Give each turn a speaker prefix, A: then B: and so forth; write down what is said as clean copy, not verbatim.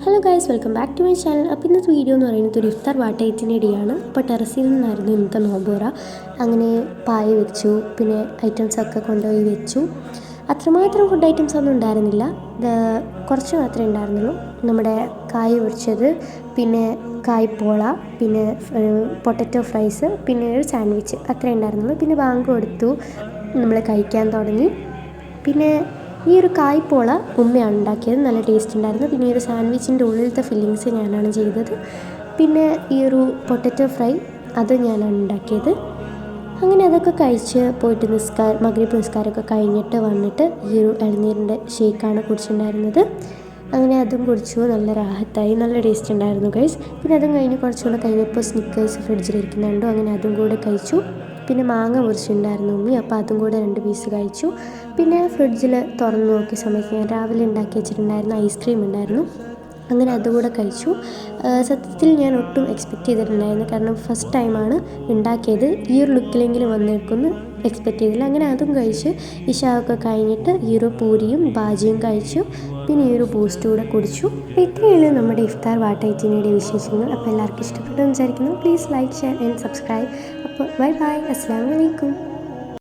A: Hello guys, welcome back to my channel. അപ്പോൾ ഇന്നത്തെ video എന്ന് പറയുന്നത് ഒരു ഇഫ്താർ വാട്ടയത്തിൻ്റെ ഇടയാണ്. അപ്പോൾ ടെറസിൽ നിന്നായിരുന്നു ഇന്നത്തെ നോമ്പുറ. അങ്ങനെ പായ വെച്ചു, പിന്നെ ഐറ്റംസൊക്കെ കൊണ്ടുപോയി വെച്ചു. അത്രമാത്രം ഫുഡ് ഐറ്റംസ് ഒന്നും ഉണ്ടായിരുന്നില്ല, കുറച്ച് മാത്രമേ ഉണ്ടായിരുന്നുള്ളൂ. നമ്മുടെ കായ് പൊരിച്ചത്, പിന്നെ കായ്പോള, പിന്നെ പൊട്ടറ്റോ ഫ്രൈസ്, പിന്നെ ഒരു സാൻഡ്വിച്ച്, അത്രേ ഉണ്ടായിരുന്നുള്ളൂ. പിന്നെ ബാങ്ക് കൊടുത്തു, നമ്മൾ കഴിക്കാൻ തുടങ്ങി. പിന്നെ ഈ ഒരു കായ്പോള ഉമ്മയാണ് ഉണ്ടാക്കിയത്, നല്ല ടേസ്റ്റ് ഉണ്ടായിരുന്നു. പിന്നെ ഈ ഒരു സാൻഡ്വിച്ചിൻ്റെ ഉള്ളിലത്തെ ഫില്ലിങ്സ് ഞാനാണ് ചെയ്തത്. പിന്നെ ഈ ഒരു പൊട്ടറ്റോ ഫ്രൈ അത് ഞാനാണ് ഉണ്ടാക്കിയത്. അങ്ങനെ അതൊക്കെ കഴിച്ച് പോയിട്ട് മഗ്രിബ് നിസ്കാരമൊക്കെ കഴിഞ്ഞിട്ട് വന്നിട്ട് ഈ ഒരു ഇളനീരിൻ്റെ ഷേക്കാണ് കുടിച്ചിട്ടുണ്ടായിരുന്നത്. അങ്ങനെ അതും കുടിച്ചു, നല്ല റാഹത്തായി, നല്ല ടേസ്റ്റ് ഉണ്ടായിരുന്നു ഗൈസ്. പിന്നെ അതും കഴിഞ്ഞ് കുറച്ചുകൂടെ കഴിഞ്ഞപ്പോൾ സ്നിക്കേഴ്സ് ഫ്രിഡ്ജിലിരിക്കുന്നുണ്ടോ, അങ്ങനെ അതും കൂടെ കഴിച്ചു. പിന്നെ മാങ്ങ പൊരിച്ചിട്ടുണ്ടായിരുന്നു ഉമ്മി, അപ്പോൾ അതും കൂടെ 2 പീസ് കഴിച്ചു. പിന്നെ ഫ്രിഡ്ജിൽ തുറന്ന് നോക്കിയ സമയത്ത് ഞാൻ രാവിലെ ഉണ്ടാക്കി വെച്ചിട്ടുണ്ടായിരുന്ന ഐസ്ക്രീം ഉണ്ടായിരുന്നു, അങ്ങനെ അതുകൂടെ കഴിച്ചു. സത്യത്തിൽ ഞാൻ ഒട്ടും എക്സ്പെക്റ്റ് ചെയ്തിട്ടുണ്ടായിരുന്നു, കാരണം ഫസ്റ്റ് ടൈമാണ് ഉണ്ടാക്കിയത്. ഈ ഒരു ലുക്കിലെങ്കിലും വന്നേക്കുമെന്ന് എക്സ്പെക്റ്റ് ചെയ്തില്ല. അങ്ങനെ അതും കഴിച്ച് ഇശാവൊക്കെ കഴിഞ്ഞിട്ട് ഈ ഒരു പൂരിയും ബാജിയും കഴിച്ചു. പിന്നെ ഈ ഒരു ബൂസ്റ്റ് കൂടെ കുടിച്ചു. അപ്പോൾ ഇത്രയാണ് നമ്മുടെ ഇഫ്താർ വാട്ടയത്തിൻ്റെ വിശേഷങ്ങൾ. അപ്പോൾ എല്ലാവർക്കും ഇഷ്ടപ്പെട്ടു എന്ന് വിചാരിക്കുന്നു. Please like, share and subscribe. അപ്പോൾ ബൈ ബൈ, അസ്സലാമു അലൈക്കും.